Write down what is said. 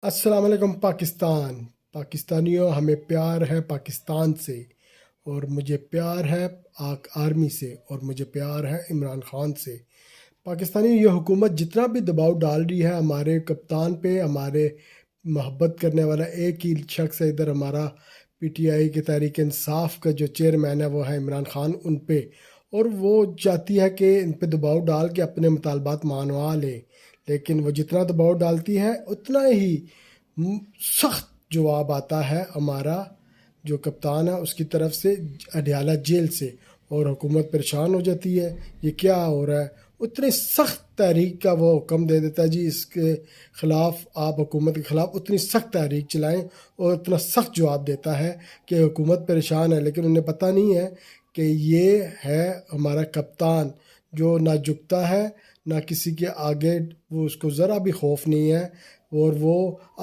السلام علیکم پاکستانیوں، ہمیں پیار ہے پاکستان سے، اور مجھے پیار ہے آرمی سے، اور مجھے پیار ہے عمران خان سے۔ پاکستانی یہ حکومت جتنا بھی دباؤ ڈال رہی ہے ہمارے کپتان پہ، ہمارے محبت کرنے والا ایک ہی شخص ہے ادھر، ہمارا پی ٹی آئی کے تحریک انصاف کا جو چیئرمین ہے وہ ہے عمران خان، ان پہ، اور وہ چاہتی ہے کہ ان پہ دباؤ ڈال کے اپنے مطالبات مانوا لے، لیکن وہ جتنا دباؤ ڈالتی ہے اتنا ہی سخت جواب آتا ہے ہمارا جو کپتان ہے اس کی طرف سے اڈیالہ جیل سے، اور حکومت پریشان ہو جاتی ہے یہ کیا ہو رہا ہے۔ اتنی سخت تحریک کا وہ حکم دے دیتا ہے، جی اس کے خلاف، آپ حکومت کے خلاف اتنی سخت تحریک چلائیں، اور اتنا سخت جواب دیتا ہے کہ حکومت پریشان ہے، لیکن انہیں پتہ نہیں ہے کہ یہ ہے ہمارا کپتان جو نہ جھکتا ہے نہ کسی کے آگے، وہ اس کو ذرا بھی خوف نہیں ہے، اور وہ